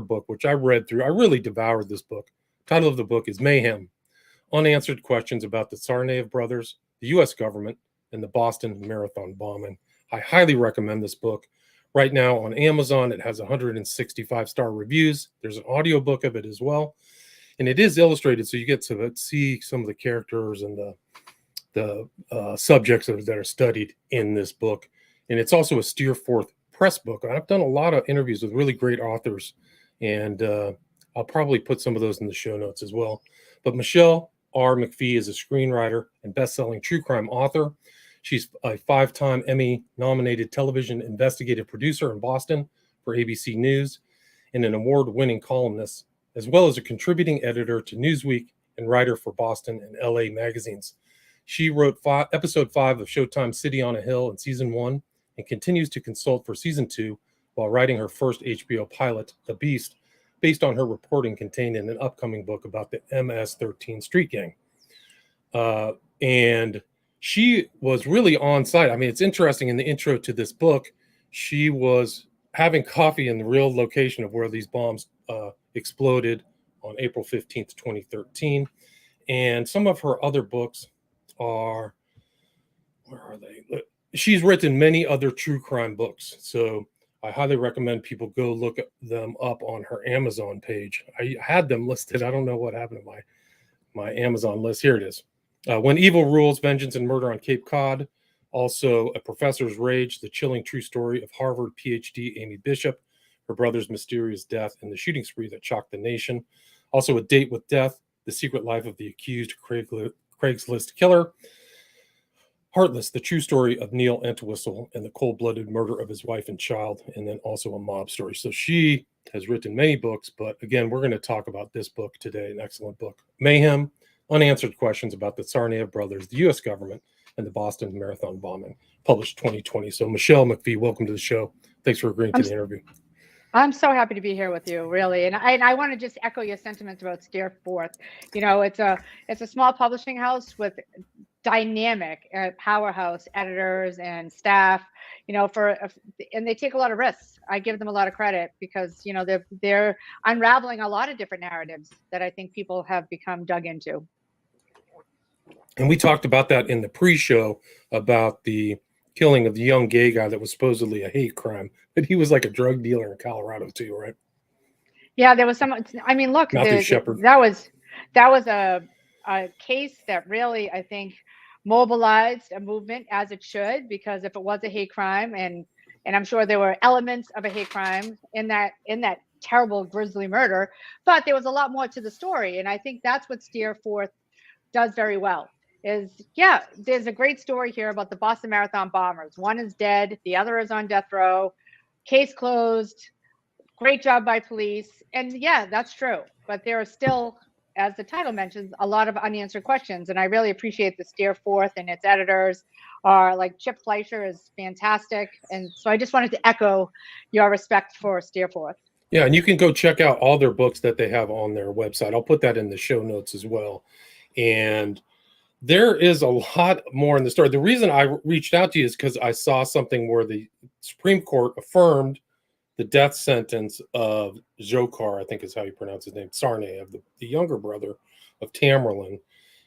book, which I read through. I really devoured this book. Title of the book is Mayhem: Unanswered Questions about the Tsarnaev brothers, the U.S. government, and the Boston Marathon bombing. I highly recommend this book. Right now on Amazon, it has 165-star reviews. There's an audiobook of it as well. And it is illustrated, so you get to see some of the characters and the subjects that are studied in this book. And it's also a Steerforth Press book. I've done a lot of interviews with really great authors, and I'll probably put some of those in the show notes as well. But Michele R. McPhee is a screenwriter and best-selling true crime author. She's a 5-time Emmy-nominated television investigative producer in Boston for ABC News and an award-winning columnist, as well as a contributing editor to Newsweek and writer for Boston and LA magazines. She wrote episode 5 of Showtime's City on a Hill in season 1 and continues to consult for season 2 while writing her first HBO pilot, The Beast, based on her reporting contained in an upcoming book about the MS-13 street gang. And she was really on site. I mean, it's interesting, in the intro to this book, she was having coffee in the real location of where these bombs exploded on April 15th, 2013. And some of her other books are, where are they? She's written many other true crime books. So I highly recommend people go look them up on her Amazon page. I had them listed. I don't know what happened to my Amazon list. Here it is. When Evil Rules, Vengeance and Murder on Cape Cod. Also, A Professor's Rage, the chilling true story of Harvard PhD Amy Bishop, her brother's mysterious death, and the shooting spree that shocked the nation. Also, A Date with Death, the secret life of the accused Craigslist killer. Heartless, the true story of Neil Entwistle and the cold-blooded murder of his wife and child, and then also a mob story. So she has written many books, but again, we're going to talk about this book today, an excellent book. Mayhem: Unanswered Questions about the Tsarnaev brothers, the U.S. government, and the Boston Marathon bombing, published 2020. So Michele McPhee, welcome to the show. Thanks for agreeing to the interview. I'm so happy to be here with you, really. And I want to just echo your sentiments about Steerforth. You know, it's a small publishing house with dynamic powerhouse editors and staff, you know, and they take a lot of risks. I give them a lot of credit because, you know, they're unraveling a lot of different narratives that I think people have become dug into. And we talked about that in the pre-show about the killing of the young gay guy that was supposedly a hate crime, but he was like a drug dealer in Colorado too, right? Yeah, there was some. I mean, look, that was a case that really, I think, mobilized a movement, as it should, because if it was a hate crime, and I'm sure there were elements of a hate crime in that terrible, grisly murder, but there was a lot more to the story, and I think that's what Steerforth does very well. There's a great story here about the Boston Marathon bombers. One is dead, the other is on death row. Case closed. Great job by police. And yeah, that's true. But there are still, as the title mentions, a lot of unanswered questions. And I really appreciate the Steerforth and its editors are like Chip Fleischer is fantastic. And so I just wanted to echo your respect for Steerforth. Yeah, and you can go check out all their books that they have on their website. I'll put that in the show notes as well. And there is a lot more in the story. The reason I reached out to you is because I saw something where the Supreme Court affirmed the death sentence of Dzhokhar, I think is how you pronounce his name, Tsarnaev, the younger brother of Tamerlan.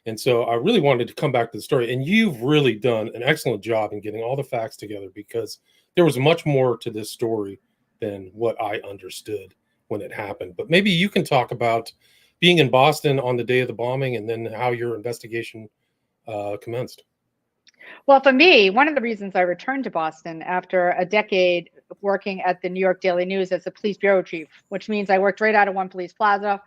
And so I really wanted to come back to the story. And you've really done an excellent job in getting all the facts together, because there was much more to this story than what I understood when it happened. But maybe you can talk about being in Boston on the day of the bombing and then how your investigation commenced. Well, for me, one of the reasons I returned to Boston after a decade working at the New York Daily News as a police bureau chief, which means I worked right out of One Police Plaza.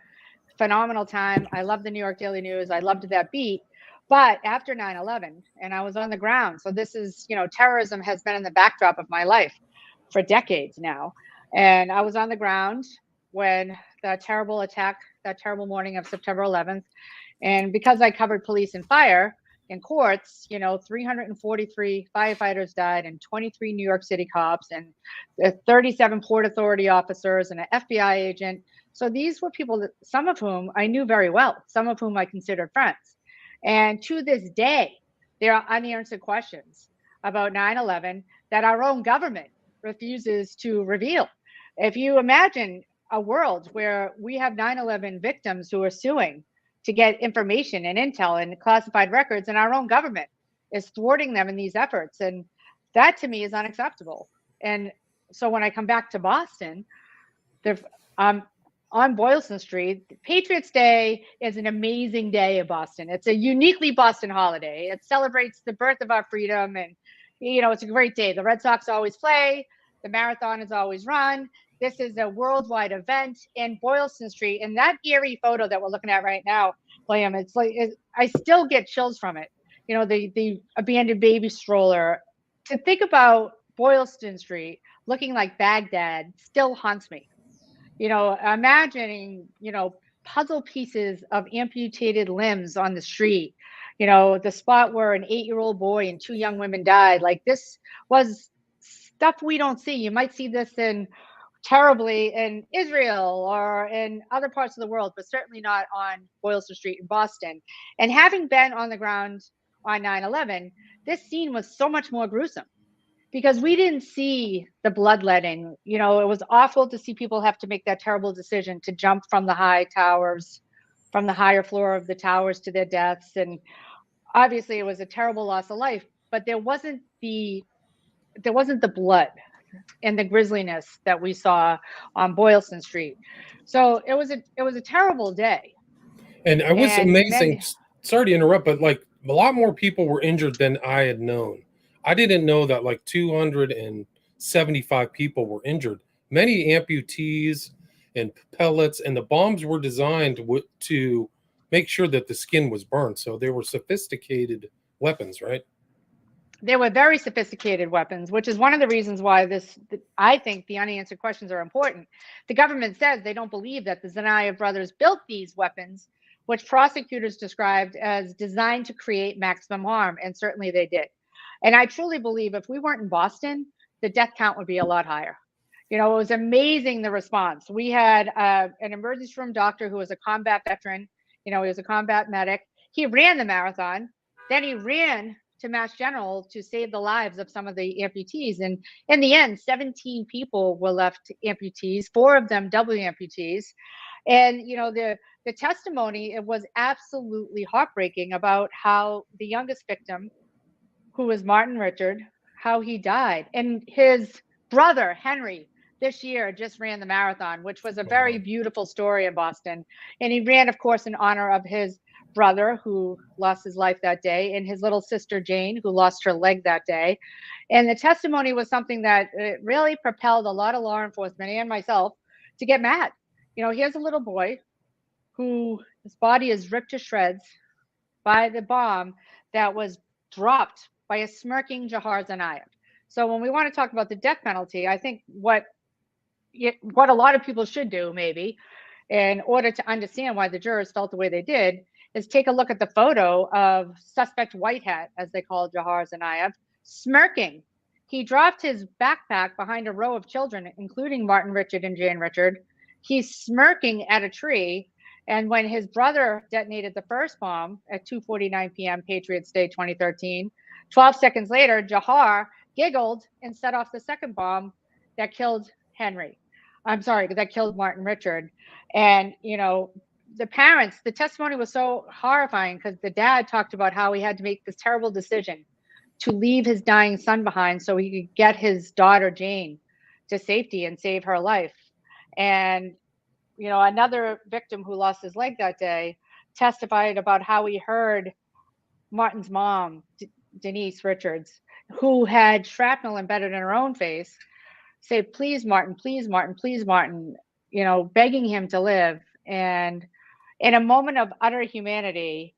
Phenomenal time. I loved the New York Daily News. I loved that beat. But after 9/11, and I was on the ground. So this is, you know, terrorism has been in the backdrop of my life for decades now. And I was on the ground when the terrible attack, that terrible morning of September 11th. And because I covered police and fire in courts, you know, 343 firefighters died and 23 New York City cops and 37 Port Authority officers and an FBI agent. So these were people that, some of whom I knew very well, some of whom I considered friends. And to this day, there are unanswered questions about 9/11 that our own government refuses to reveal. If you imagine a world where we have 9/11 victims who are suing to get information and intel and classified records, and our own government is thwarting them in these efforts. And that to me is unacceptable. And so when I come back to Boston, on Boylston Street, Patriots Day is an amazing day in Boston. It's a uniquely Boston holiday. It celebrates the birth of our freedom, and it's a great day. The Red Sox always play. The marathon is always run. This is a worldwide event in Boylston Street. And that eerie photo that we're looking at right now, William, it's like I still get chills from it. The abandoned baby stroller. To think about Boylston Street looking like Baghdad still haunts me. Imagining, puzzle pieces of amputated limbs on the street, the spot where an 8-year-old boy and 2 young women died. Like, this was stuff we don't see. You might see this terribly in Israel or in other parts of the world, but certainly not on Boylston Street in Boston. And having been on the ground on 9/11, this scene was so much more gruesome because we didn't see the bloodletting. It was awful to see people have to make that terrible decision to jump from the high towers, from the higher floor of the towers to their deaths. And obviously it was a terrible loss of life, but there wasn't the blood and the grisliness that we saw on Boylston Street. So it was a terrible day. And it was amazing. Sorry to interrupt, but like a lot more people were injured than I had known. I didn't know that like 275 people were injured. Many amputees and pellets, and the bombs were designed to make sure that the skin was burned. So they were sophisticated weapons, right? They were very sophisticated weapons, which is one of the reasons why I think the unanswered questions are important. The government says they don't believe that the Tsarnaev brothers built these weapons, which prosecutors described as designed to create maximum harm, and certainly they did. And I truly believe if we weren't in Boston, the death count would be a lot higher. It was amazing, the response. We had an emergency room doctor who was a combat veteran. He was a combat medic. He ran the marathon. Then he ran to Mass General to save the lives of some of the amputees. And in the end, 17 people were left amputees, 4 of them double amputees. And, the testimony, it was absolutely heartbreaking about how the youngest victim, who was Martin Richard, how he died. And his brother, Henry, this year just ran the marathon, which was a very beautiful story in Boston. And he ran, of course, in honor of his brother who lost his life that day, and his little sister, Jane, who lost her leg that day. And the testimony was something that really propelled a lot of law enforcement and myself to get mad. Here's a little boy who his body is ripped to shreds by the bomb that was dropped by a smirking Jahar Tsarnaev. So when we want to talk about the death penalty, I think what a lot of people should do, maybe, in order to understand why the jurors felt the way they did, is take a look at the photo of suspect White Hat, as they call Jahar Tsarnaev, smirking. He dropped his backpack behind a row of children, including Martin Richard and Jane Richard. He's smirking at a tree. And when his brother detonated the first bomb at 2:49 p.m. Patriots Day 2013, 12 seconds later, Jahar giggled and set off the second bomb that killed that killed Martin Richard. And, the parents, the testimony was so horrifying because the dad talked about how he had to make this terrible decision to leave his dying son behind so he could get his daughter, Jane, to safety and save her life. And, another victim who lost his leg that day testified about how he heard Martin's mom, Denise Richards, who had shrapnel embedded in her own face, say, please, Martin, please, Martin, please, Martin, begging him to live. And in a moment of utter humanity,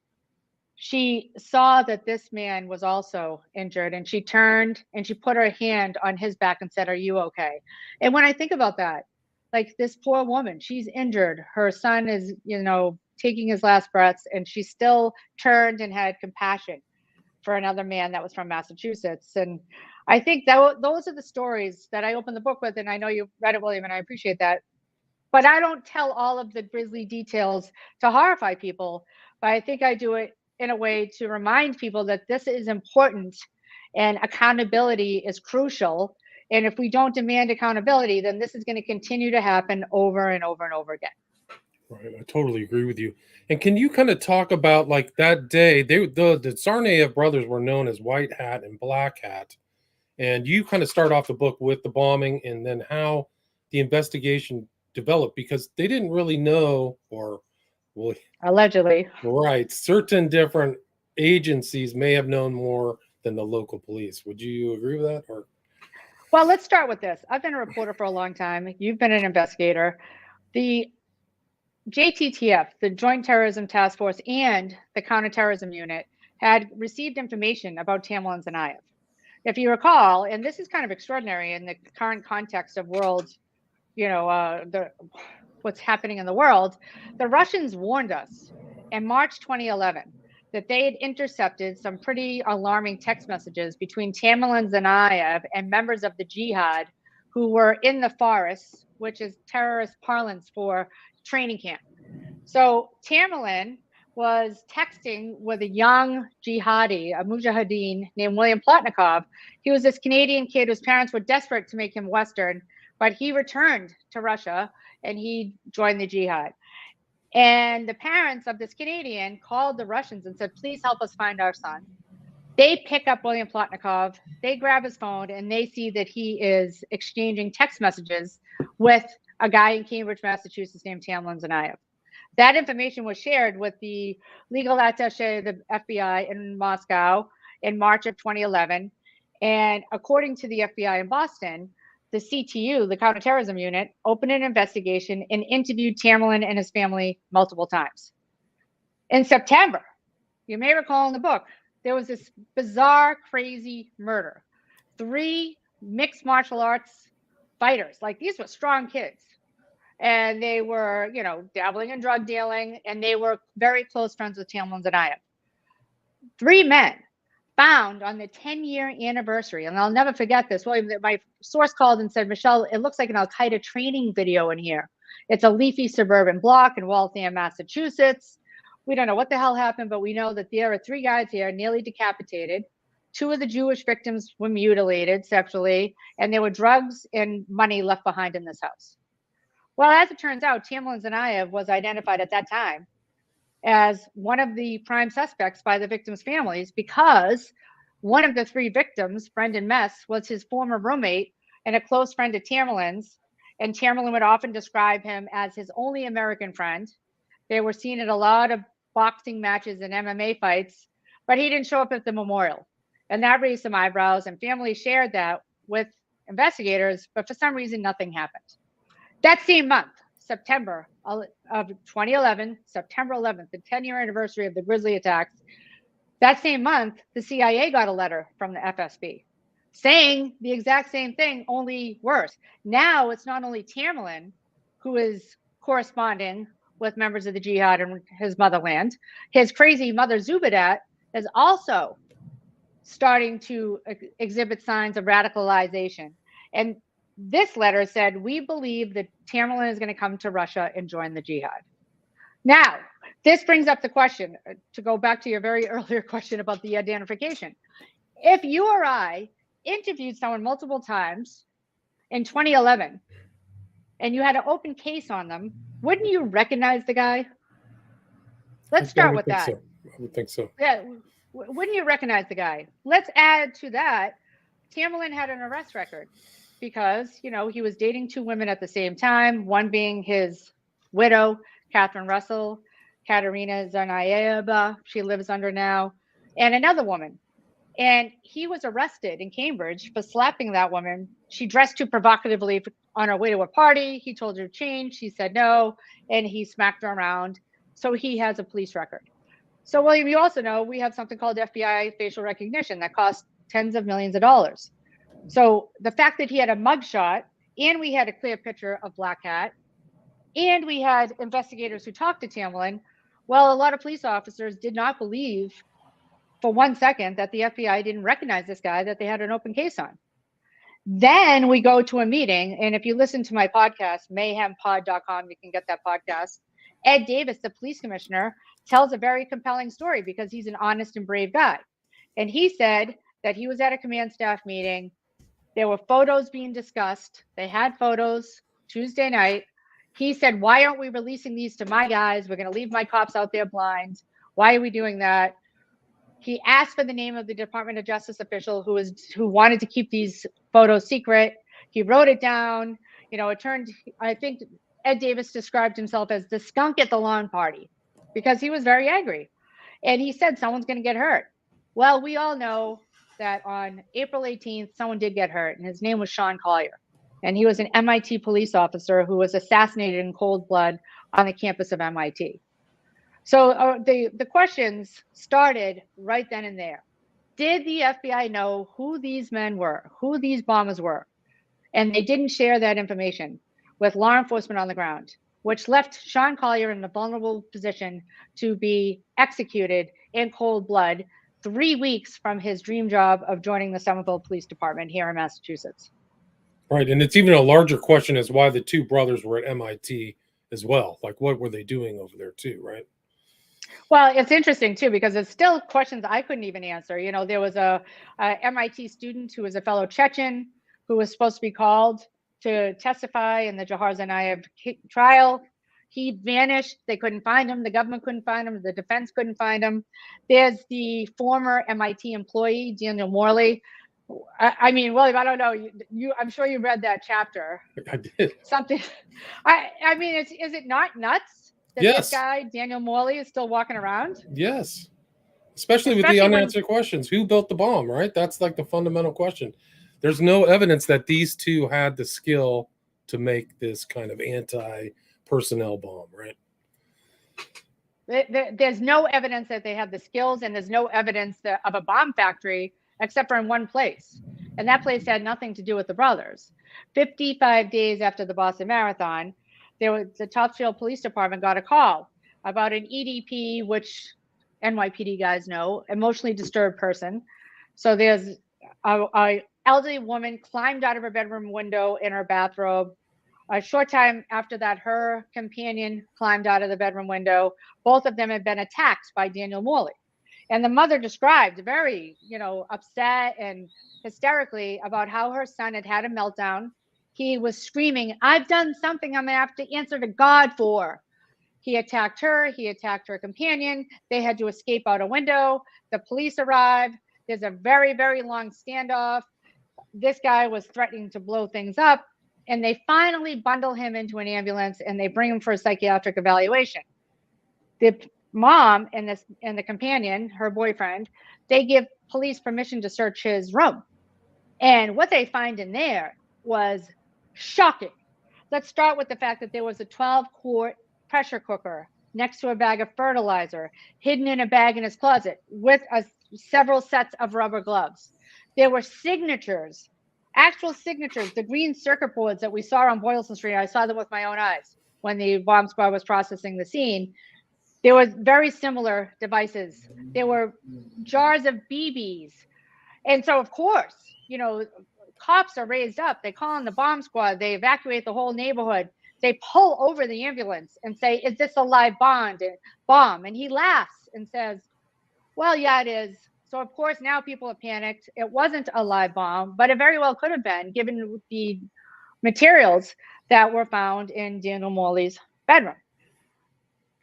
she saw that this man was also injured, and she turned and she put her hand on his back and said, are you okay? And when I think about that, like, this poor woman, she's injured. Her son is, taking his last breaths, and she still turned and had compassion for another man that was from Massachusetts. And I think that those are the stories that I opened the book with. And I know you read it, William, and I appreciate that. But I don't tell all of the grisly details to horrify people. But I think I do it in a way to remind people that this is important and accountability is crucial. And if we don't demand accountability, then this is going to continue to happen over and over and over again. Right, I totally agree with you. And can you kind of talk about like that day? The Tsarnaev brothers were known as White Hat and Black Hat, and you kind of start off the book with the bombing and then how the investigation developed, because they didn't really know, or well, allegedly, right, certain different agencies may have known more than the local police. Would you agree with that? Or well, let's start with this. I've been a reporter for a long time. You've been an investigator. The JTTF, the Joint Terrorism Task Force, and the Counterterrorism Unit had received information about Tamerlan Tsarnaev. If you recall, and this is kind of extraordinary in the current context of world, what's happening in the world, the Russians warned us in March 2011 that they had intercepted some pretty alarming text messages between Tamerlan Tsarnaev and members of the jihad who were in the forests, which is terrorist parlance for training camp. So Tamerlan was texting with a young jihadi, a mujahideen named William Plotnikov. He was this Canadian kid whose parents were desperate to make him Western, but he returned to Russia and he joined the jihad. And the parents of this Canadian called the Russians and said, please help us find our son. They pick up William Plotnikov, they grab his phone, and they see that he is exchanging text messages with a guy in Cambridge, Massachusetts named Tamerlan Tsarnaev. That information was shared with the legal attaché of the FBI in Moscow in March of 2011. And according to the FBI in Boston, the CTU, the Counterterrorism Unit, opened an investigation and interviewed Tamerlan and his family multiple times. In September, you may recall in the book, there was this bizarre, crazy murder. 3 mixed martial arts fighters, like these were strong kids. And they were, dabbling in drug dealing, and they were very close friends with Tamerlan Tsarnaev. 3 men found on the 10-year anniversary, and I'll never forget this. Well, my source called and said, Michele, it looks like an Al-Qaeda training video in here. It's a leafy suburban block in Waltham, Massachusetts. We don't know what the hell happened, but we know that there are 3 guys here nearly decapitated. 2 of the Jewish victims were mutilated sexually, and there were drugs and money left behind in this house. Well, as it turns out, Tamerlan Tsarnaev was identified at that time as one of the prime suspects by the victims' families, because one of the 3 victims, Brendan Mess, was his former roommate and a close friend of Tamerlan's. And Tamerlan would often describe him as his only American friend. They were seen at a lot of boxing matches and MMA fights, but he didn't show up at the memorial. And that raised some eyebrows, and families shared that with investigators, but for some reason, nothing happened. That same month, September of 2011, September 11th, the 10-year anniversary of the Grizzly attacks, that same month, the CIA got a letter from the FSB saying the exact same thing, only worse. Now it's not only Tamerlan who is corresponding with members of the jihad in his motherland, his crazy mother Zubadat is also starting to exhibit signs of radicalization. And this letter said, we believe that Tamerlan is going to come to Russia and join the jihad. Now, this brings up the question, to go back to your very earlier question about the identification. If you or I interviewed someone multiple times in 2011 and you had an open case on them, wouldn't you recognize the guy? Let's start with that. So. I would think so. Yeah, wouldn't you recognize the guy? Let's add to that, Tamerlan had an arrest record because, he was dating 2 women at the same time, one being his widow, Catherine Russell, Katerina Tsarnaeva, she lives under now, and another woman. And he was arrested in Cambridge for slapping that woman. She dressed too provocatively on her way to a party. He told her to change. She said no, and he smacked her around. So he has a police record. So, William, you also know we have something called FBI facial recognition that costs tens of millions of dollars. So the fact that he had a mugshot, and we had a clear picture of Black Hat, and we had investigators who talked to Tamerlan, well, a lot of police officers did not believe for 1 second that the FBI didn't recognize this guy that they had an open case on. Then we go to a meeting, and if you listen to my podcast, mayhempod.com, you can get that podcast. Ed Davis, the police commissioner, tells a very compelling story because he's an honest and brave guy. And he said that he was at a command staff meeting There were photos being discussed. They had photos Tuesday night. He said, why aren't we releasing these to my guys? We're going to leave my cops out there blind. Why are we doing that? He asked for the name of the Department of Justice official who wanted to keep these photos secret. He wrote it down. I think Ed Davis described himself as the skunk at the lawn party because he was very angry. And he said someone's going to get hurt. Well, we all know that on April 18th, someone did get hurt, and his name was Sean Collier. And he was an MIT police officer who was assassinated in cold blood on the campus of MIT. So the questions started right then and there. Did the FBI know who these men were, who these bombers were? And they didn't share that information with law enforcement on the ground, which left Sean Collier in a vulnerable position to be executed in cold blood 3 weeks from his dream job of joining the Somerville Police Department here in Massachusetts. Right. And it's even a larger question as why the two brothers were at MIT as well. Like, what were they doing over there too, right? Well, it's interesting too, because it's still questions I couldn't even answer. There was a MIT student who was a fellow Chechen who was supposed to be called to testify in the Jahar Tsarnaev trial. He vanished. They couldn't find him. The government couldn't find him. The defense couldn't find him. There's the former MIT employee, Daniel Morley. I mean, William, I don't know. I'm sure you read that chapter. I did. Something. I mean, is it not nuts that Yes. this guy, Daniel Morley, is still walking around? Yes. Especially with the unanswered questions. Who built the bomb, right? That's like the fundamental question. There's no evidence that these two had the skill to make this kind of anti-personnel bomb, right? There's no evidence that they had the skills, and there's no evidence of a bomb factory except for in one place. And that place had nothing to do with the brothers. 55 days after the Boston Marathon, the Topsfield Police Department got a call about an EDP, which NYPD guys know, emotionally disturbed person. So there's a elderly woman climbed out of her bedroom window in her bathrobe. A short time after that, her companion climbed out of the bedroom window. Both of them had been attacked by Daniel Morley. And the mother described very, upset and hysterically about how her son had had a meltdown. He was screaming, "I've done something I'm going to have to answer to God for." He attacked her. He attacked her companion. They had to escape out a window. The police arrived. There's a very, very long standoff. This guy was threatening to blow things up. And they finally bundle him into an ambulance and they bring him for a psychiatric evaluation. The mom and the companion, her boyfriend, they give police permission to search his room. And what they find in there was shocking. Let's start with the fact that there was a 12-quart pressure cooker next to a bag of fertilizer, hidden in a bag in his closet with several sets of rubber gloves. There were signatures, actual signatures, the green circuit boards that we saw on Boylston Street. I saw them with my own eyes when the bomb squad was processing the scene. There was very similar devices. There were jars of BBs. And so, of course, cops are raised up. They call in the bomb squad. They evacuate the whole neighborhood. They pull over the ambulance and say, "Is this a live bomb?" And he laughs and says, "Well, yeah, it is." So, of course, now people are panicked. It wasn't a live bomb, but it very well could have been, given the materials that were found in Daniel Morley's bedroom.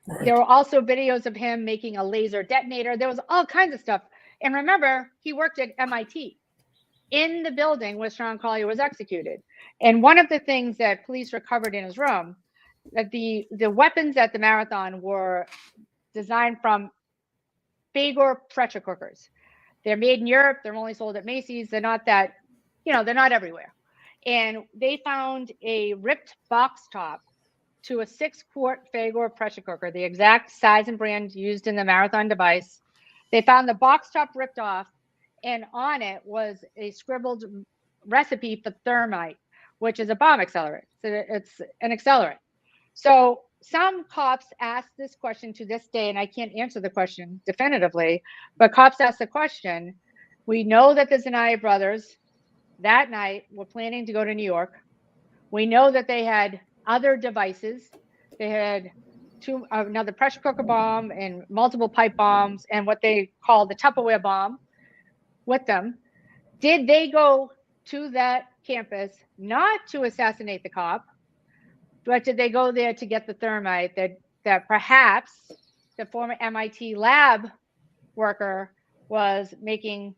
Right. There were also videos of him making a laser detonator. There was all kinds of stuff. And remember, he worked at MIT in the building where Sean Collier was executed. And one of the things that police recovered in his room, that the weapons at the marathon were designed from Fagor pressure cookers. They're made in Europe. They're only sold at Macy's. They're not that, they're not everywhere. And they found a ripped box top to a 6-quart Fagor pressure cooker, the exact size and brand used in the marathon device. They found the box top ripped off, and on it was a scribbled recipe for thermite, which is a bomb accelerant. So it's an accelerant. So some cops ask this question to this day, and I can't answer the question definitively, but cops ask the question. We know that the Tsarnaev brothers that night were planning to go to New York. We know that they had other devices. They had another pressure cooker bomb and multiple pipe bombs and what they call the Tupperware bomb with them. Did they go to that campus, not to assassinate the cop, but did they go there to get the thermite that perhaps the former MIT lab worker was making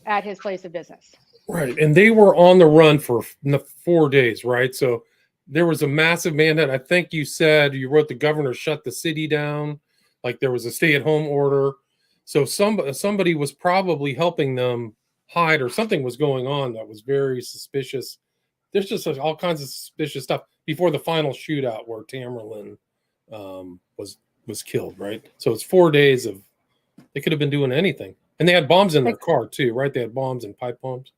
at his place of business? Right. And they were on the run for 4 days, right? So there was a massive manhunt. I think you said you wrote the governor shut the city down, like there was a stay-at-home order. So somebody was probably helping them hide, or something was going on that was very suspicious. There's just all kinds of suspicious stuff before the final shootout where Tamerlan was killed, right? So it's 4 days of, they could have been doing anything. And they had bombs in their car too, right? They had bombs and pipe bombs.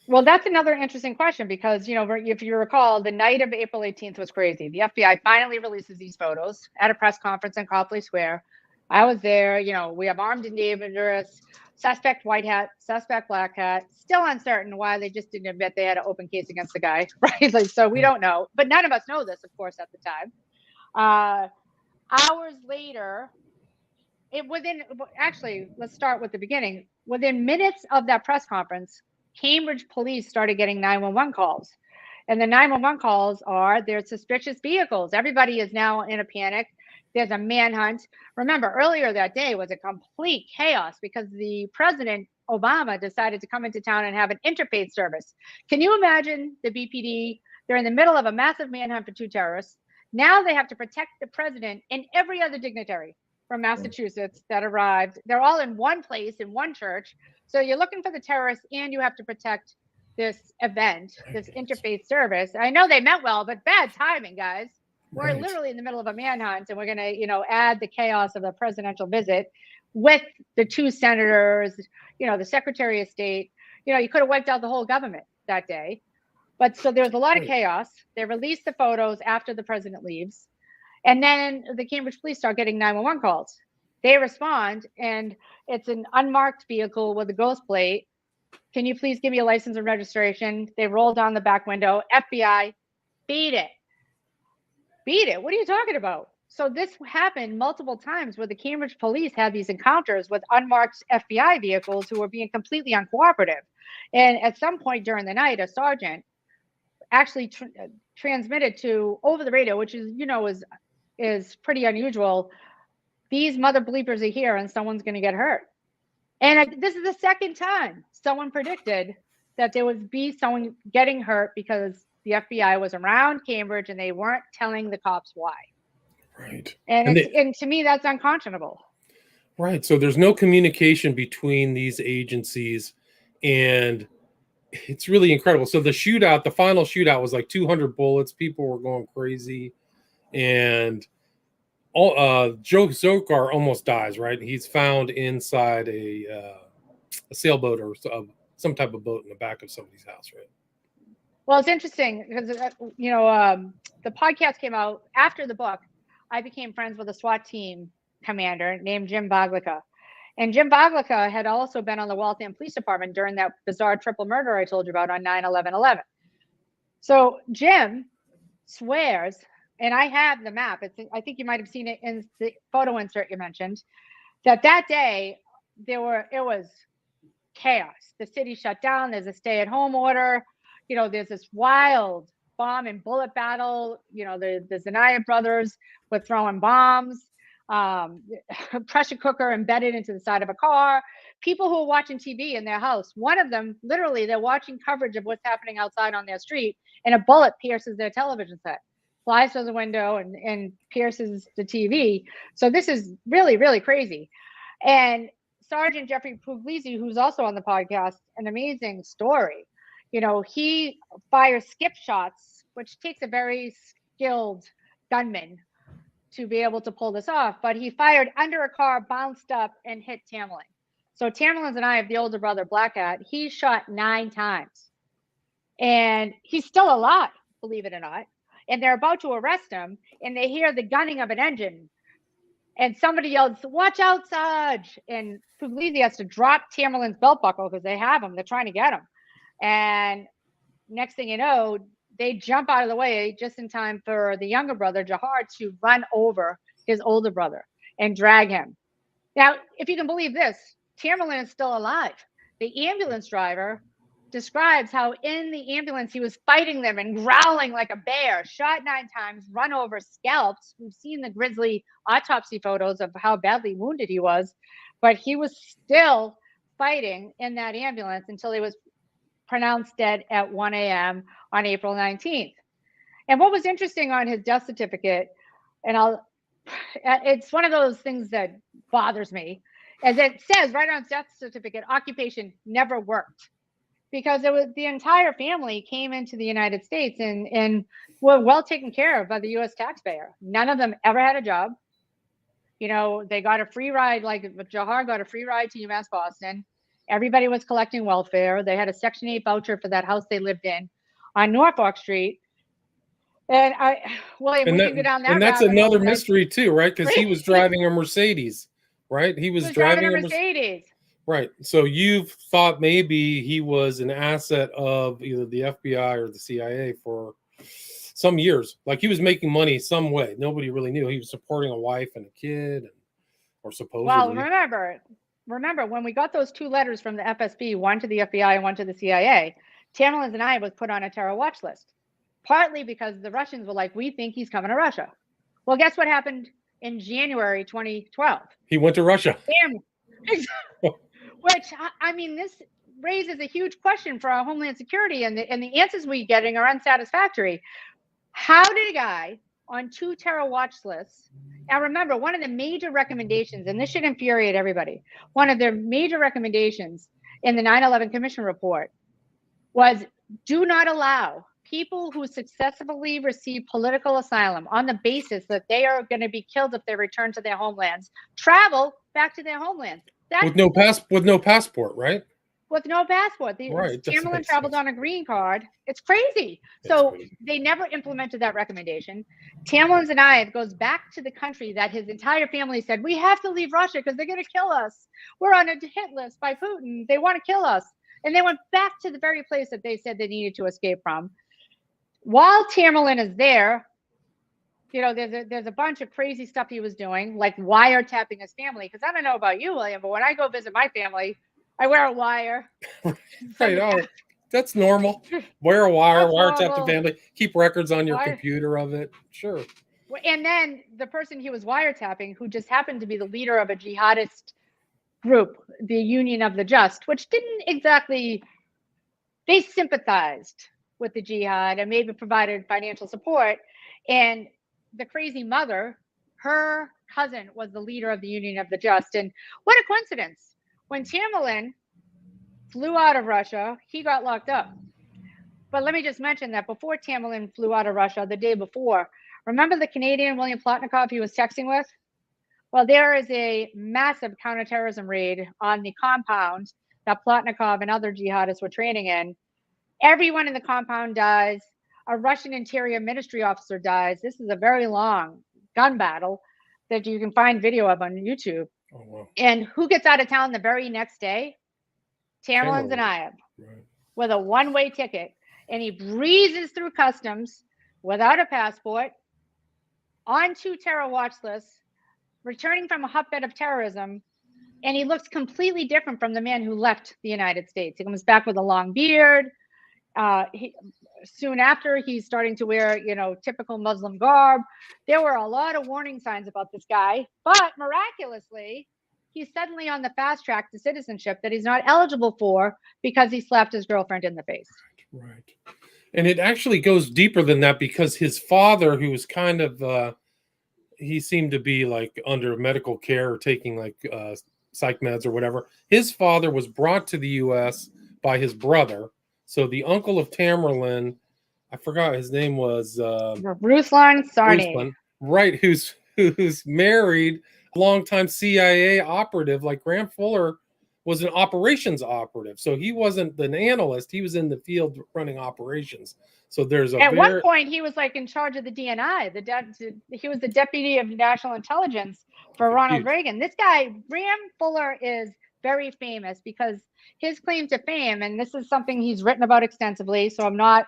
Well, that's another interesting question because, you know, if you recall, the night of April 18th was crazy. The FBI finally releases these photos at a press conference in Copley Square. I was there. You know, we have armed and dangerous, suspect white hat, suspect black hat. Still uncertain why they just didn't admit they had an open case against the guy, right? Like, so we don't know. But none of us know this, of course, at the time. Hours later, actually, let's start with the beginning. Within minutes of that press conference, Cambridge police started getting 911 calls. And the 911 calls are, there's suspicious vehicles. Everybody is now in a panic. There's a manhunt. Remember, earlier that day was a complete chaos because the president, Obama, decided to come into town and have an interfaith service. Can you imagine the BPD? They're in the middle of a massive manhunt for 2 terrorists. Now they have to protect the president and every other dignitary from Massachusetts that arrived. They're all in one place, in one church. So you're looking for the terrorists and you have to protect this event, this interfaith service. I know they meant well, but bad timing, guys. We're literally in the middle of a manhunt, and we're going to, you know, add the chaos of the presidential visit with the 2 senators, you know, the Secretary of State. You know, you could have wiped out the whole government that day. But so there was a lot of chaos. They released the photos after the president leaves. And then the Cambridge police start getting 911 calls. They respond, and it's an unmarked vehicle with a ghost plate. Can you please give me a license and registration? They roll down the back window. FBI, beat it. Beat it. What are you talking about? So this happened multiple times where the Cambridge police had these encounters with unmarked FBI vehicles who were being completely uncooperative. And at some point during the night, a sergeant actually transmitted to over the radio, which is, you know, is pretty unusual. These mother bleepers are here and someone's going to get hurt. And this is the second time someone predicted that there would be someone getting hurt because the FBI was around Cambridge and they weren't telling the cops why. Right. And to me, that's unconscionable. Right. So there's no communication between these agencies, and it's really incredible. So the shootout, the final shootout was like 200 bullets. People were going crazy. And Joe Zokar almost dies, right? He's found inside a sailboat or some type of boat in the back of somebody's house, right? Well, it's interesting because, you know, the podcast came out after the book. I became friends with a SWAT team commander named Jim Baglica. And Jim Baglica had also been on the Waltham Police Department during that bizarre triple murder I told you about on 9/11/11. So Jim swears, and I have the map. I think you might have seen it in the photo insert you mentioned, that day it was chaos. The city shut down. There's a stay-at-home order. You know, there's this wild bomb and bullet battle. You know, the Tsarnaev brothers were throwing bombs. Pressure cooker embedded into the side of a car. People who are watching TV in their house. One of them, literally, they're watching coverage of what's happening outside on their street, and a bullet pierces their television set, flies through the window and pierces the TV. So this is really, really crazy. And Sergeant Jeffrey Puglisi, who's also on the podcast, an amazing story. You know, he fires skip shots, which takes a very skilled gunman to be able to pull this off. But he fired under a car, bounced up, and hit Tamerlan. So Tamerlan's and I have the older brother, Black Hat. He shot 9 times. And he's still alive, believe it or not. And they're about to arrest him, and they hear the gunning of an engine. And somebody yells, "Watch out, Sarge!" And Puglisi has to drop Tamerlan's belt buckle because they have him. They're trying to get him. And next thing you know, they jump out of the way just in time for the younger brother, Jahar, to run over his older brother and drag him. Now, if you can believe this, Tamerlan is still alive. The ambulance driver describes how in the ambulance he was fighting them and growling like a bear, shot 9 times, run over, scalped. We've seen the grisly autopsy photos of how badly wounded he was, but he was still fighting in that ambulance until he was pronounced dead at 1 a.m. on April 19th. And what was interesting on his death certificate, and it's one of those things that bothers me, as it says right on his death certificate, occupation never worked, because it was the entire family came into the United States and were well taken care of by the U.S. taxpayer. None of them ever had a job. You know, they got a free ride, like Jahar got a free ride to UMass Boston. Everybody was collecting welfare. They had a Section 8 voucher for that house they lived in on Norfolk Street. And William, we can go down that. And that's another mystery too, right? Because he was driving a Mercedes, right? He was driving a Mercedes. Right. So you've thought maybe he was an asset of either the FBI or the CIA for some years. Like he was making money some way. Nobody really knew. He was supporting a wife and a kid, or supposedly. Well, remember when we got those 2 letters from the FSB, one to the FBI and one to the CIA, Tamerlan Tsarnaev was put on a terror watch list, partly because the Russians were like, we think he's coming to Russia. Well, guess what happened in January 2012? He went to Russia. Which, I mean, this raises a huge question for our Homeland Security, and the answers we're getting are unsatisfactory. How did a guy on 2 terror watch lists, and remember, one of the major recommendations, and this should infuriate everybody, one of their major recommendations in the 9/11 Commission report was do not allow people who successfully receive political asylum on the basis that they are going to be killed if they return to their homelands, travel back to their homelands. With no passport, right? With no passport. Tamerlan traveled on a green card. It's crazy. They never implemented that recommendation. Tamerlan Tsarnaev goes back to the country that his entire family said, we have to leave Russia because they're going to kill us. We're on a hit list by Putin. They want to kill us. And they went back to the very place that they said they needed to escape from. While Tamerlan is there, you know, there's a bunch of crazy stuff he was doing, like wiretapping his family. Because I don't know about you, William, but when I go visit my family, I wear a wire. Right. Oh, that's normal. Wear a wire, wiretap the family, keep records on your computer of it. Sure. And then the person he was wiretapping, who just happened to be the leader of a jihadist group, the Union of the Just, which didn't exactly, they sympathized with the jihad and maybe provided financial support. And the crazy mother, her cousin was the leader of the Union of the Just. And what a coincidence. When Tamerlan flew out of Russia, he got locked up. But let me just mention that before Tamerlan flew out of Russia, the day before, remember the Canadian William Plotnikov he was texting with? Well, there is a massive counterterrorism raid on the compound that Plotnikov and other jihadists were training in. Everyone in the compound dies. A Russian Interior Ministry officer dies. This is a very long gun battle that you can find video of on YouTube. Oh, wow. And who gets out of town the very next day? Tamerlan Tsarnaev, with a one-way ticket. And he breezes through customs without a passport, on 2 terror watch lists, returning from a hotbed of terrorism. And he looks completely different from the man who left the United States. He comes back with a long beard. Soon after, he's starting to wear, you know, typical Muslim garb. There were a lot of warning signs about this guy, but miraculously, he's suddenly on the fast track to citizenship that he's not eligible for because he slapped his girlfriend in the face. Right. And it actually goes deeper than that, because his father, who was kind of, he seemed to be like under medical care or taking like psych meds or whatever. His father was brought to the U.S. by his brother. So the uncle of Tamerlan, I forgot his name was Ruslan Tsarnaev, right? Who's married a longtime CIA operative. Like Graham Fuller was an operations operative, so he wasn't an analyst; he was in the field running operations. So there's one point he was like in charge of the DNI. He was the deputy of national intelligence for Ronald Reagan. This guy, Graham Fuller, is very famous because his claim to fame, and this is something he's written about extensively, so I'm not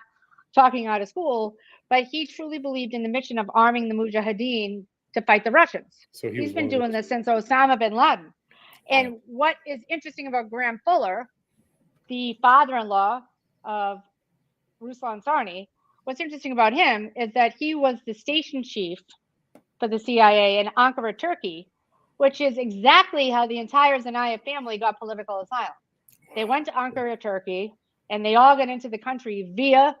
talking out of school, but he truly believed in the mission of arming the Mujahideen to fight the Russians. So he's been doing this since Osama bin Laden. And what is interesting about Graham Fuller, the father-in-law of Ruslan Tsarnaev, what's interesting about him is that he was the station chief for the CIA in Ankara, Turkey, which is exactly how the entire Tsarnaev family got political asylum. They went to Ankara, Turkey, and they all got into the country via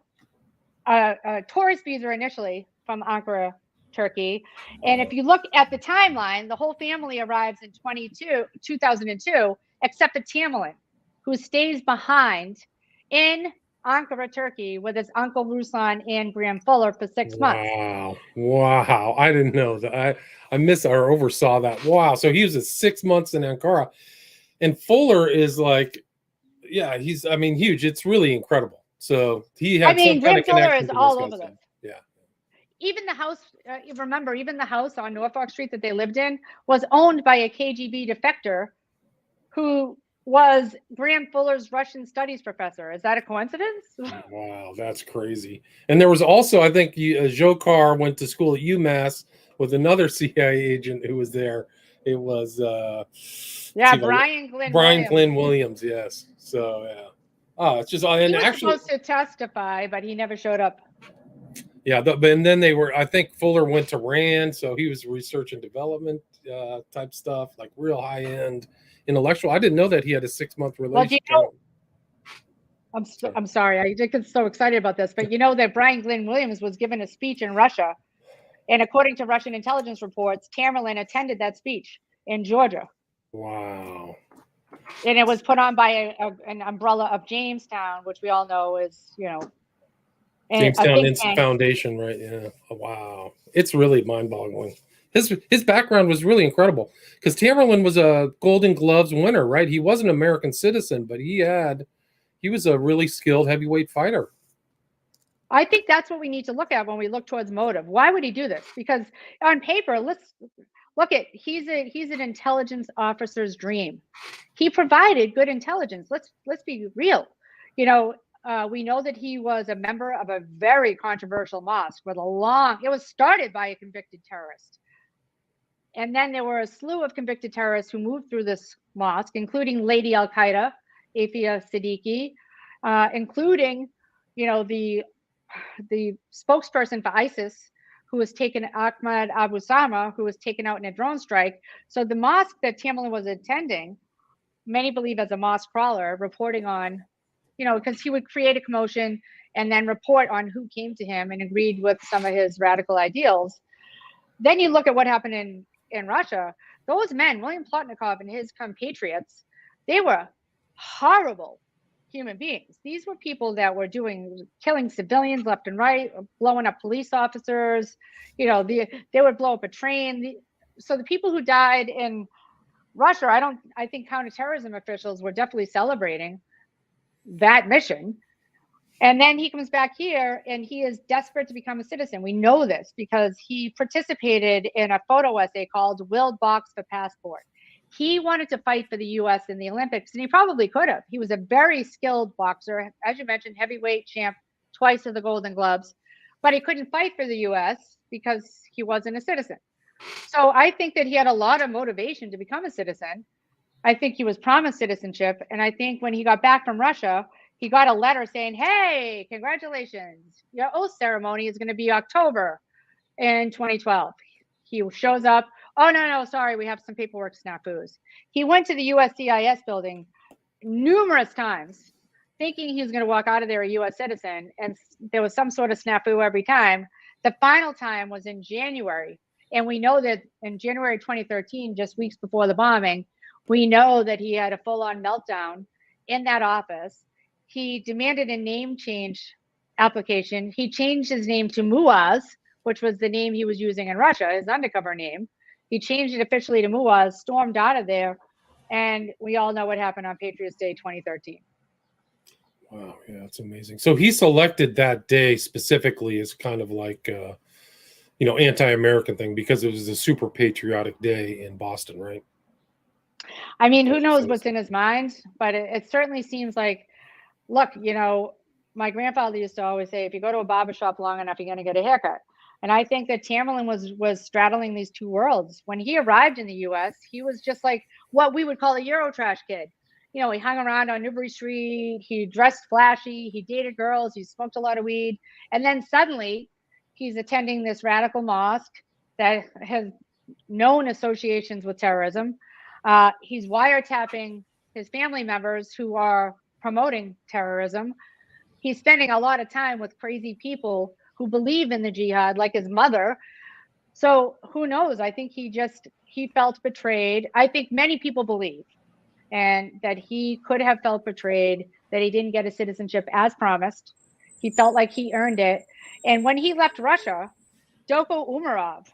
a tourist visa initially from Ankara, Turkey. And if you look at the timeline, the whole family arrives in 2002, except for Tamerlan, who stays behind in Ankara, Turkey, with his uncle Ruslan and Graham Fuller for 6 months. Wow. I didn't know that. I missed or oversaw that. Wow. So he was at 6 months in Ankara. And Fuller is like, yeah, he's, I mean, huge. It's really incredible. So he had some kind of connection is all over this. Yeah. Even the house, remember, even the house on Norfolk Street that they lived in was owned by a KGB defector who was Graham Fuller's Russian studies professor. Is that a coincidence? Wow, that's crazy. And there was also, I think, Dzhokhar went to school at UMass with another CIA agent who was there. It was Brian Glynn Williams. Yes. So yeah. Oh, it's just he was supposed to testify, but he never showed up. Yeah, and then I think Fuller went to RAND, so he was research and development type stuff, like real high end intellectual. I didn't know that he had a 6-month relationship. Well, I'm sorry, I get so excited about this, but you know that Brian Glynn Williams was given a speech in Russia, and according to Russian intelligence reports, Tamerlan attended that speech in Georgia. Wow. And it was put on by an umbrella of Jamestown, which we all know is, Jamestown Foundation, right? Yeah. Oh, wow. It's really mind-boggling. His background was really incredible because Tamerlan was a Golden Gloves winner, right? He was an American citizen, but he was a really skilled heavyweight fighter. I think that's what we need to look at when we look towards motive. Why would he do this? Because on paper, let's look at he's an intelligence officer's dream. He provided good intelligence. Let's be real. We know that he was a member of a very controversial mosque with it was started by a convicted terrorist. And then there were a slew of convicted terrorists who moved through this mosque, including Lady Al-Qaeda, Afia Siddiqui, including, the spokesperson for ISIS, who was taken, Ahmad Abu Sama, who was taken out in a drone strike. So the mosque that Tamerlan was attending, many believe as a mosque crawler, reporting on, because he would create a commotion and then report on who came to him and agreed with some of his radical ideals. Then you look at what happened in Russia. Those men, William Plotnikov and his compatriots, they were horrible human beings. These were people that were killing civilians left and right, blowing up police officers. They would blow up a train. So the people who died in Russia, I think counterterrorism officials were definitely celebrating that mission. And then he comes back here and he is desperate to become a citizen. We know this because he participated in a photo essay called Willed Box for Passport. He wanted to fight for the U.S. in the Olympics, and he probably could have. He was a very skilled boxer, as you mentioned, heavyweight champ, twice of the Golden Gloves, but he couldn't fight for the U.S. because he wasn't a citizen. So I think that he had a lot of motivation to become a citizen. I think he was promised citizenship, and I think when he got back from Russia, he got a letter saying, hey, congratulations, your oath ceremony is going to be October in 2012. He shows up. Oh, no, sorry, we have some paperwork snafus. He went to the USCIS building numerous times thinking he was going to walk out of there a U.S. citizen, and there was some sort of snafu every time. The final time was in January, and we know that in January 2013, just weeks before the bombing, we know that he had a full-on meltdown in that office. He demanded a name change application. He changed his name to Muaz, which was the name he was using in Russia, his undercover name. He changed it officially to Muaz, stormed out of there, and we all know what happened on Patriots Day 2013. Wow, yeah, that's amazing. So he selected that day specifically as kind of like, anti-American thing because it was a super patriotic day in Boston, right? I mean, who knows what's in his mind, but it certainly seems like, look, my grandfather used to always say, if you go to a barbershop long enough, you're going to get a haircut. And I think that Tamerlan was straddling these two worlds. When he arrived in the U.S., he was just like what we would call a Eurotrash kid. you know, he hung around on Newbury Street, he dressed flashy, he dated girls, he smoked a lot of weed. And then suddenly he's attending this radical mosque that has known associations with terrorism. He's wiretapping his family members who are promoting terrorism. He's spending a lot of time with crazy people who believe in the jihad, like his mother. So who knows? I think he felt betrayed. I think many people believe, and that he could have felt betrayed, that he didn't get a citizenship as promised. He felt like he earned it. And when he left Russia, Doko Umarov,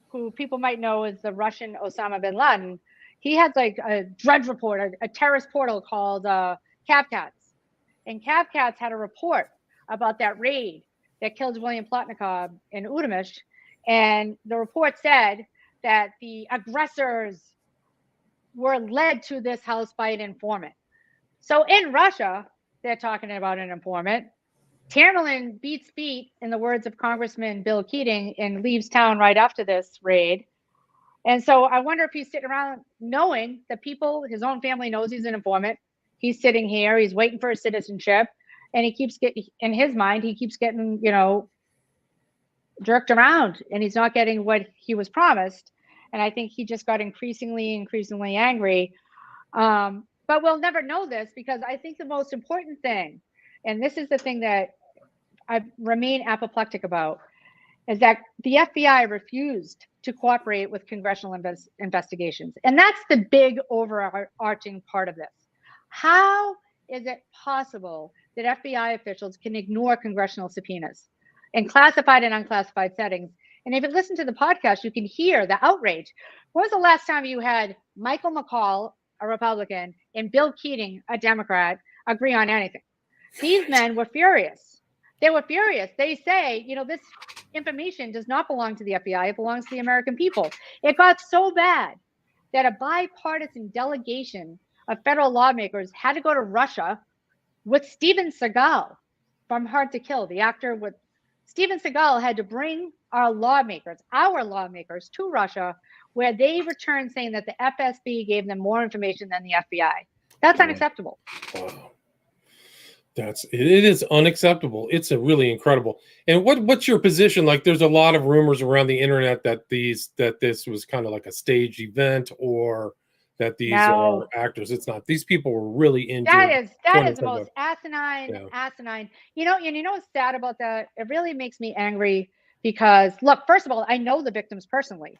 who people might know as the Russian Osama bin Laden, he had like a Drudge report, a terrorist portal called Cavcats. And Cavcats had a report about that raid that killed William Plotnikov in Udmurtia. And the report said that the aggressors were led to this house by an informant. So in Russia, they're talking about an informant. Tamerlan beats beat, in the words of Congressman Bill Keating, and leaves town right after this raid. And so I wonder if he's sitting around knowing that people, his own family knows he's an informant. He's sitting here, he's waiting for his citizenship, and he keeps getting, in his mind, he keeps getting, you know, jerked around, and he's not getting what he was promised. And I think he just got increasingly angry. But we'll never know this, because I think the most important thing, and this is the thing that I remain apoplectic about, is that the FBI refused to cooperate with congressional investigations. And that's the big overarching part of this. How is it possible that FBI officials can ignore congressional subpoenas in classified and unclassified settings? And if you listen to the podcast, you can hear the outrage. When was the last time you had Michael McCall, a Republican, and Bill Keating, a Democrat, agree on anything? These men were furious. They were furious. They say, you know, this information does not belong to the FBI. It belongs to the American people. It got so bad that a bipartisan delegation of federal lawmakers had to go to Russia with Steven Seagal from Hard to Kill, the actor. With Steven Seagal had to bring our lawmakers to Russia, where they returned saying that the FSB gave them more information than the FBI. That's unacceptable. Wow. It is unacceptable. It's a really incredible. And what's your position? Like, there's a lot of rumors around the internet that this was kind of like a staged event, or that these are actors. It's not. These people were really injured. That is the most asinine. You know what's sad about that? It really makes me angry, because look, first of all, I know the victims personally.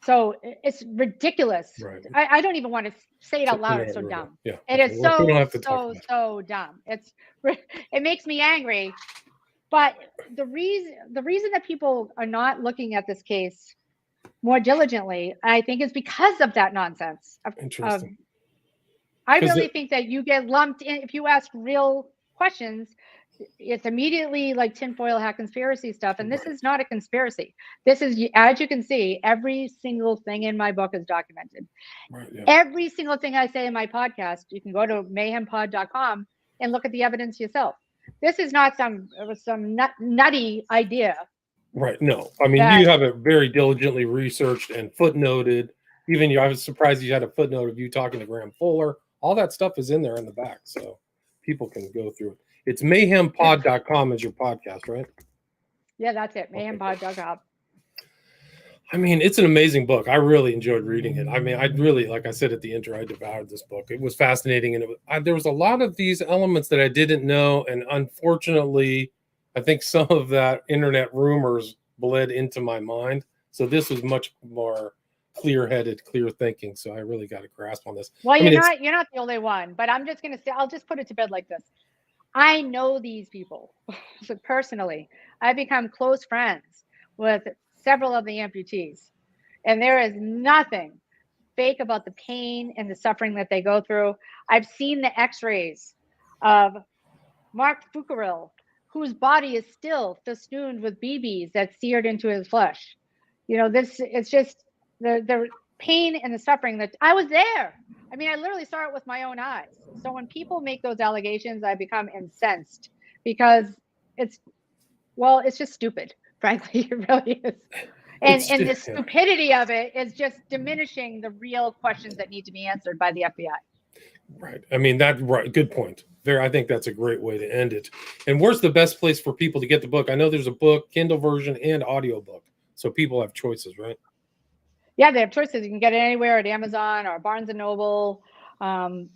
So it's ridiculous. Right. I don't even want to say it out loud. It's so dumb. Yeah. It is so dumb. It makes me angry. But the reason that people are not looking at this case more diligently, I think, is because of that nonsense. Interesting. I really think that you get lumped in if you ask real questions. It's immediately like tinfoil hat conspiracy stuff. And this is not a conspiracy. This is, as you can see, every single thing in my book is documented. Right, yeah. Every single thing I say in my podcast, you can go to mayhempod.com and look at the evidence yourself. This is not some nutty idea. Right. No, I mean, you have it very diligently researched and footnoted. Even I was surprised you had a footnote of you talking to Graham Fuller. All that stuff is in there in the back, so people can go through it. It's mayhempod.com is your podcast, right? Yeah, that's it. Mayhempod.com. I mean, it's an amazing book. I really enjoyed reading it. I mean, I really, like I said at the intro, I devoured this book. It was fascinating. And there was a lot of these elements that I didn't know. And unfortunately, I think some of that internet rumors bled into my mind. So this was much more clear-headed, clear thinking. So I really got a grasp on this. Well, you're not the only one, but I'm just going to say, I'll just put it to bed like this. I know these people. So personally, I've become close friends with several of the amputees, and there is nothing fake about the pain and the suffering that they go through. I've seen the x-rays of Mark Fukaril, whose body is still festooned with BBs that seared into his flesh. You know, it's just the pain and the suffering that I was there. I mean, I literally saw it with my own eyes. So when people make those allegations, I become incensed, because it's just stupid, frankly. It really is. And the stupidity of it is just diminishing the real questions that need to be answered by the FBI. Right. I mean, right. Good point. I think that's a great way to end it. And where's the best place for people to get the book? I know there's a book, Kindle version, and audiobook. So people have choices, right? Yeah, they have choices. You can get it anywhere at Amazon or Barnes and Noble. I'm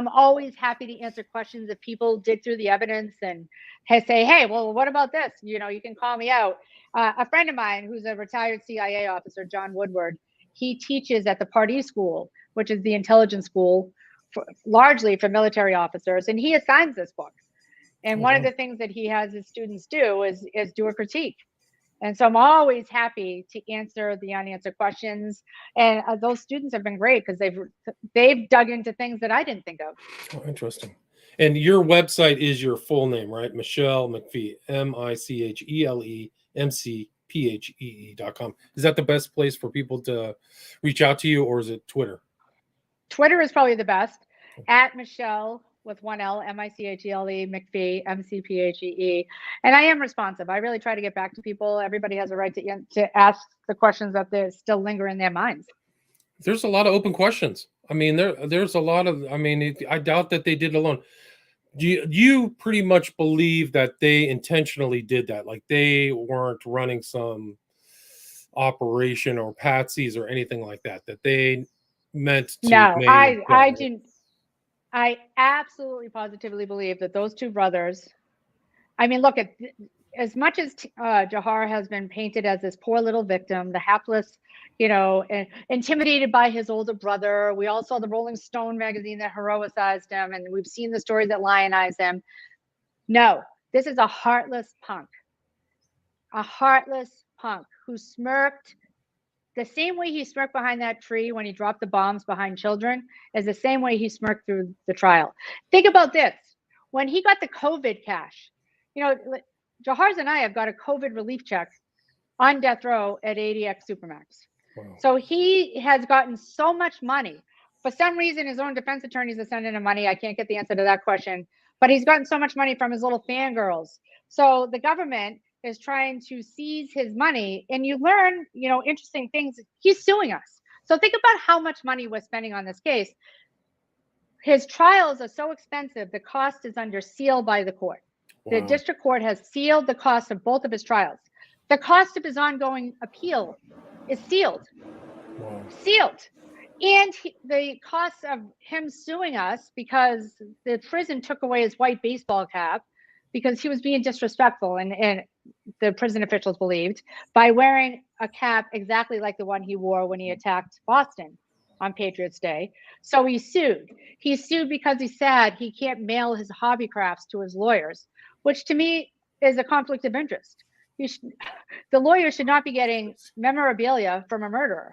always happy to answer questions if people dig through the evidence and say, hey, well, what about this? You can call me out. A friend of mine who's a retired CIA officer, John Woodward, he teaches at the Pardee School, which is the intelligence school largely for military officers, and he assigns this book. And one of the things that he has his students do is do a critique. And so I'm always happy to answer the unanswered questions. And those students have been great because they've dug into things that I didn't think of. Oh, interesting. And your website is your full name, right? Michele McPhee, MicheleMcphee.com. Is that the best place for people to reach out to you, or is it Twitter? Twitter is probably the best. At Michele with one L, Michele, McPhee, McPhee. And I am responsive. I really try to get back to people. Everybody has a right to ask the questions that still linger in their minds. There's a lot of open questions. I mean, there's a lot of, I doubt that they did it alone. You pretty much believe that they intentionally did that? Like they weren't running some operation or patsies or anything like that, that they meant to. No, I didn't. I absolutely positively believe that those two brothers, look, at as much as Jahar has been painted as this poor little victim, the hapless, intimidated by his older brother. We all saw the Rolling Stone magazine that heroicized him, and we've seen the stories that lionize him. No, this is a heartless punk who smirked. The same way he smirked behind that tree when he dropped the bombs behind children is the same way he smirked through the trial. Think about this. When he got the COVID cash, Jahar Tsarnaev got a COVID relief check on death row at ADX Supermax. Wow. So he has gotten so much money. For some reason, his own defense attorneys are sending him money. I can't get the answer to that question. But he's gotten so much money from his little fangirls. So the government is trying to seize his money, and you learn, interesting things. He's suing us. So think about how much money we're spending on this case. His trials are so expensive, the cost is under seal by the court. Wow. The district court has sealed the cost of both of his trials. The cost of his ongoing appeal is sealed. Wow. Sealed. And the cost of him suing us because the prison took away his white baseball cap because he was being disrespectful, and the prison officials believed, by wearing a cap exactly like the one he wore when he attacked Boston on Patriots Day. So he sued. He sued because he's sad he can't mail his hobby crafts to his lawyers, which to me is a conflict of interest. The lawyer should not be getting memorabilia from a murderer.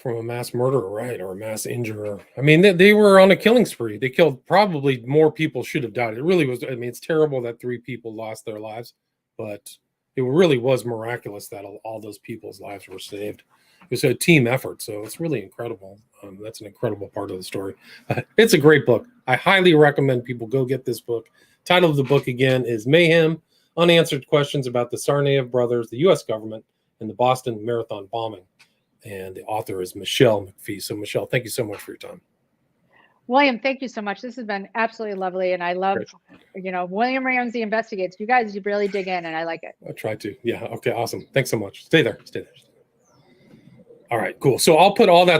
From a mass murderer, right, or a mass injurer. They were on a killing spree. They killed probably more people should have died. It really was. It's terrible that 3 people lost their lives, but it really was miraculous that all those people's lives were saved. It was a team effort, so it's really incredible. That's an incredible part of the story. It's a great book. I highly recommend people go get this book. Title of the book again is Mayhem: Unanswered Questions About the Tsarnaev Brothers, the U.S. Government, and the Boston Marathon Bombing. And the author is Michele McPhee. So, Michele, thank you so much for your time. William, thank you so much. This has been absolutely lovely. And I love, William Ramsey Investigates. You guys, you really dig in, and I like it. I try to. Yeah. Okay. Awesome. Thanks so much. Stay there. All right. Cool. So I'll put all that